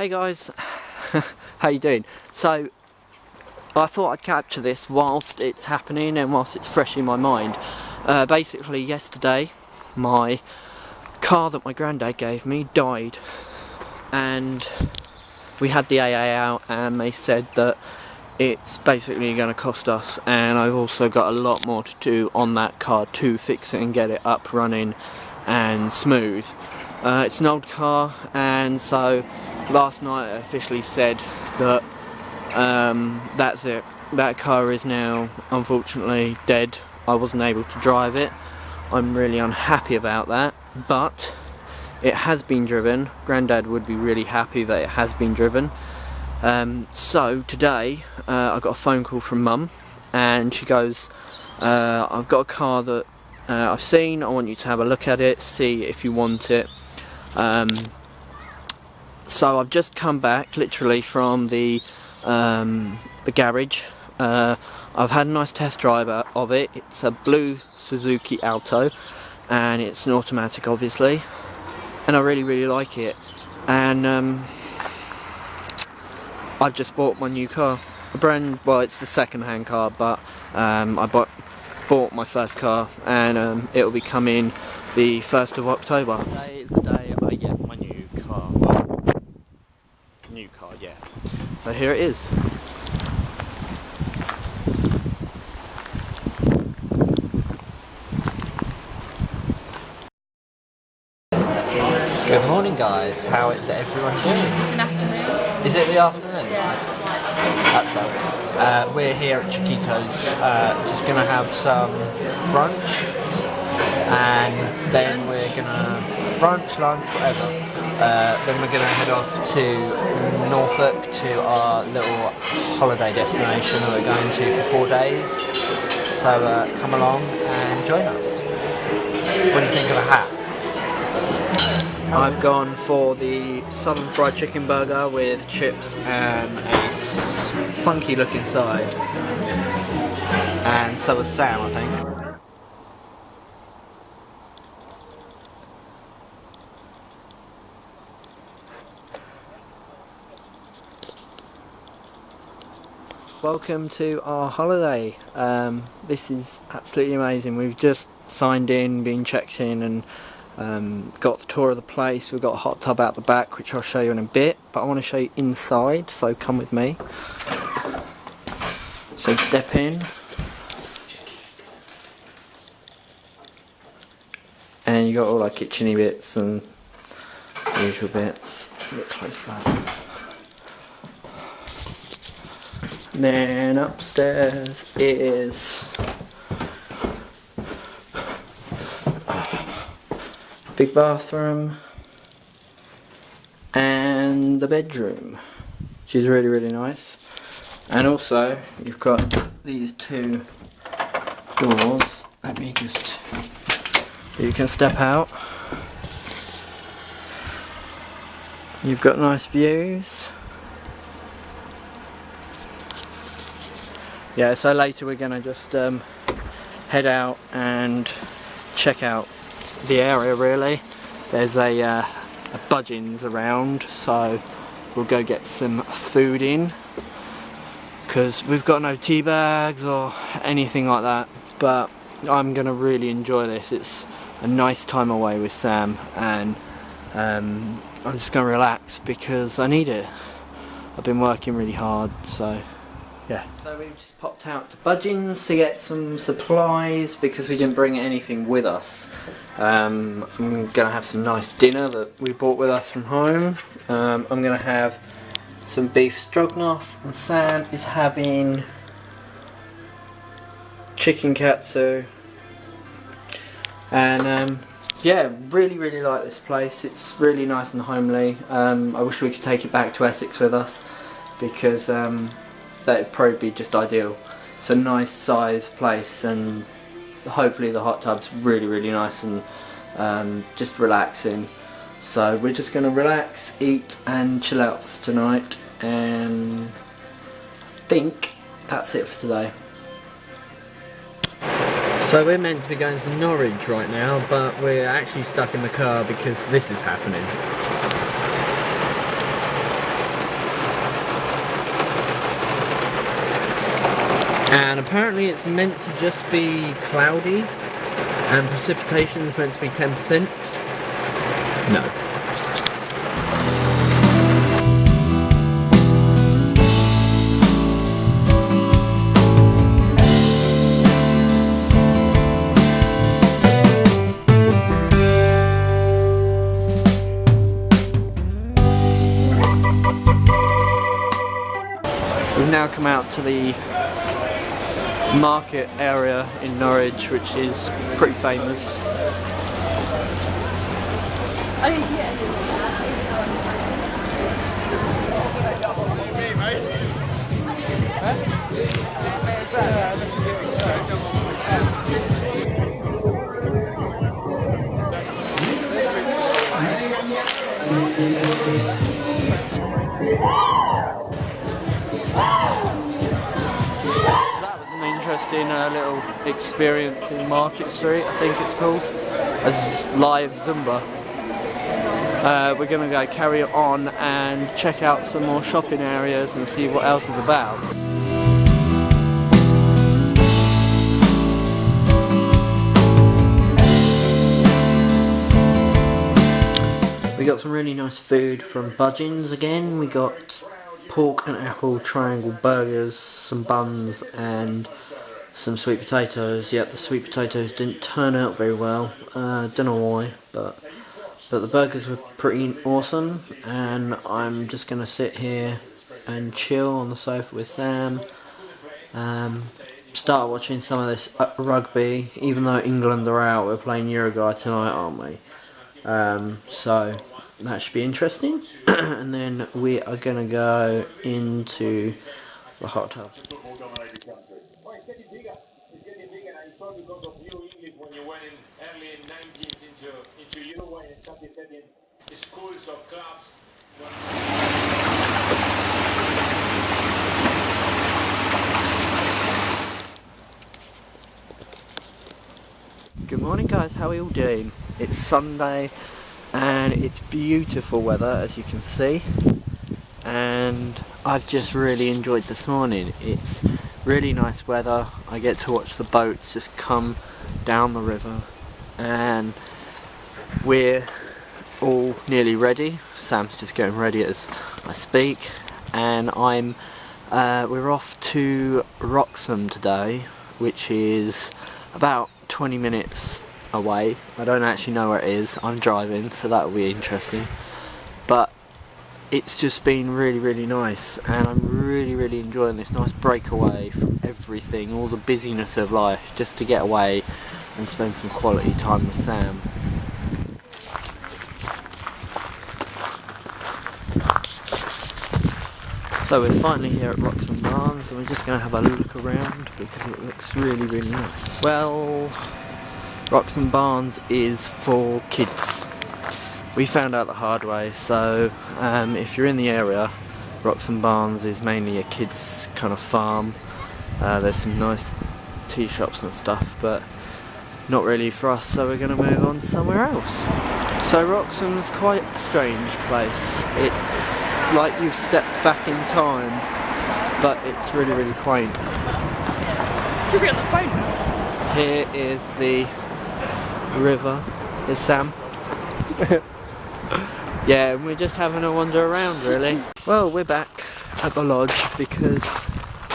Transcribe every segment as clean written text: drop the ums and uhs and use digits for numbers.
Hey guys, how you doing? So, I thought I'd capture this whilst it's happening and whilst it's fresh in my mind. Basically, yesterday, my car that my granddad gave me died, and we had the AA out and they said that it's basically going to cost us, and I've also got a lot more to do on that car to fix it and get it up running and smooth. It's an old car, and so last night I officially said that that's it. That car is now unfortunately dead. I wasn't able to drive it. I'm really unhappy about that, but it has been driven. Grandad would be really happy that it has been driven. So today I got a phone call from Mum, and she goes, I've got a car that I've seen, I want you to have a look at it, see if you want it. So I've just come back literally from the garage. I've had a nice test drive of it. It's a blue Suzuki Alto, and it's an automatic obviously, and I really like it. And I've just bought my new car, well, it's the second-hand car, but I bought my first car, and it will be coming the 1st of October. Today is the day I get my new car. New car, yeah. So here it is. Good morning guys, how is everyone doing? It's an afternoon. Is it the afternoon? Yeah. That sucks. We're here at Chiquito's, just going to have some brunch, and then we're going to brunch, lunch, whatever. Then we're going to head off to Norfolk to our little holiday destination that we're going to for 4 days. So come along and join us. What do you think of the hat? I've gone for the Southern Fried Chicken Burger with chips and a funky looking side. And so was Sam, I think. Welcome to our holiday. This is absolutely amazing. We've just signed in, been checked in, and got the tour of the place. We've got a hot tub out the back, which I'll show you in a bit, but I want to show you inside, so come with me. So step in, and you got all our kitcheny bits and usual bits. A bit close to that. And then upstairs is big bathroom and the bedroom, which is really nice. And also you've got these two doors. Let me just, you can step out. You've got nice views. Yeah, so later we're gonna just head out and check out the area really. There's a Budgeons around, so we'll go get some food in, because we've got no tea bags or anything like that, but I'm gonna really enjoy this. It's a nice time away with Sam, and I'm just gonna relax because I need it. I've been working really hard, so yeah. So we've just popped out to Budgeons to get some supplies because we didn't bring anything with us. I'm going to have some nice dinner that we brought with us from home. I'm going to have some beef stroganoff, and Sam is having chicken katsu. And yeah, really like this place. It's really nice and homely. I wish we could take it back to Essex with us, because that'd probably be just ideal. It's a nice size place, and hopefully the hot tub's really nice and just relaxing. So we're just going to relax, eat and chill out for tonight, and I think that's it for today. So we're meant to be going to Norwich right now, but we're actually stuck in the car because this is happening. And apparently it's meant to just be cloudy, and precipitation is meant to be 10%. No. We've now come out to the market area in Norwich, which is pretty famous. Interesting little experience in Market Street, I think it's called, as live Zumba. We're going to go carry it on and check out some more shopping areas and see what else is about. We got some really nice food from Budgeons again. We got pork and apple triangle burgers, some buns and some sweet potatoes. Yep, the sweet potatoes didn't turn out very well. Don't know why, but the burgers were pretty awesome. And I'm just gonna sit here and chill on the sofa with Sam. Start watching some of this rugby. Even though England are out, we're playing Uruguay tonight, aren't we? So that should be interesting. And then we are gonna go into the hot tub. It's getting bigger. It's getting bigger. I saw because of New English when you went in early in 19s into Uruguay and started setting schools or clubs. Good morning guys, how are you all doing? It's Sunday and it's beautiful weather, as you can see, and I've just really enjoyed this morning. It's really nice weather. I get to watch the boats just come down the river, and we're all nearly ready. Sam's just getting ready as I speak, and we're off to Wroxham today, which is about 20 minutes away. I don't actually know where it is. I'm driving, so that'll be interesting. But it's just been really nice, and I'm really enjoying this nice breakaway from everything, all the busyness of life, just to get away and spend some quality time with Sam. So we're finally here at Wroxham Barns, and we're just going to have a look around because it looks really nice. Well, Wroxham Barns is for kids. We found out the hard way, so if you're in the area, Wroxham Barns is mainly a kids kind of farm. There's some nice tea shops and stuff, but not really for us, so we're going to move on somewhere else. So Wroxham's quite a strange place. It's like you've stepped back in time, but it's really quaint. Should be on the phone now. Here is the river. There's Sam. Yeah, and we're just having a wander around really. Well, we're back at the lodge because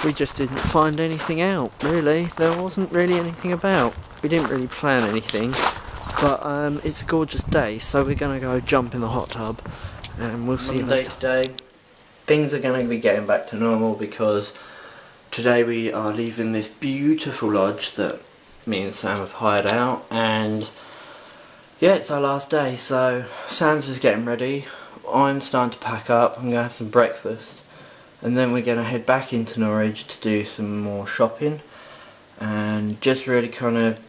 we just didn't find anything out really. There wasn't really anything about. We didn't really plan anything, but it's a gorgeous day, so we're gonna go jump in the hot tub and we'll see you later. Today, things are gonna be getting back to normal because today we are leaving this beautiful lodge that me and Sam have hired out, and yeah, it's our last day, so Sam's just getting ready. I'm starting to pack up. I'm going to have some breakfast, and then we're going to head back into Norwich to do some more shopping and just really kind of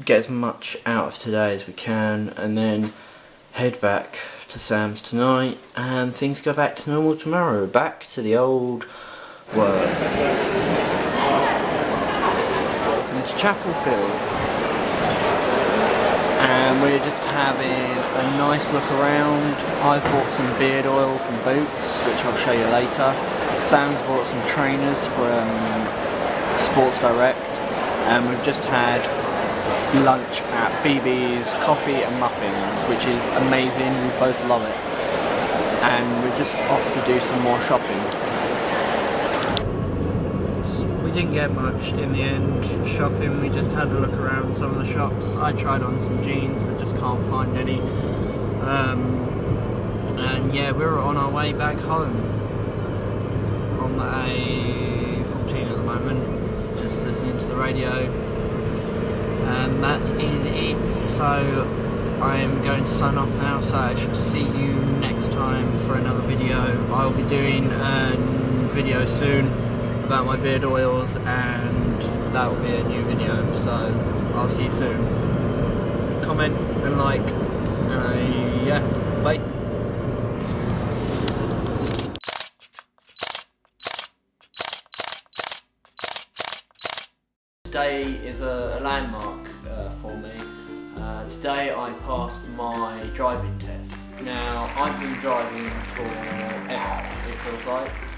get as much out of today as we can, and then head back to Sam's tonight, and things go back to normal tomorrow. Back to the old work. Welcome to Chapelfield. And we're just having a nice look around. I've bought some beard oil from Boots, which I'll show you later. Sam's bought some trainers from Sports Direct, and we've just had lunch at BB's Coffee and Muffins, which is amazing. We both love it, and we're just off to do some more shopping. We didn't get much in the end shopping. We just had a look around some of the shops. I tried on some jeans but just can't find any, and yeah, we're on our way back home on the A14 at the moment, just listening to the radio, and that is it. So I am going to sign off now, so I shall see you next time for another video. I will be doing a video soon about my beard oils, and that will be a new video, so I'll see you soon. Comment and like, yeah, bye. Today is a landmark for me. Today I passed my driving test. Now, I've been driving for ever, it feels like.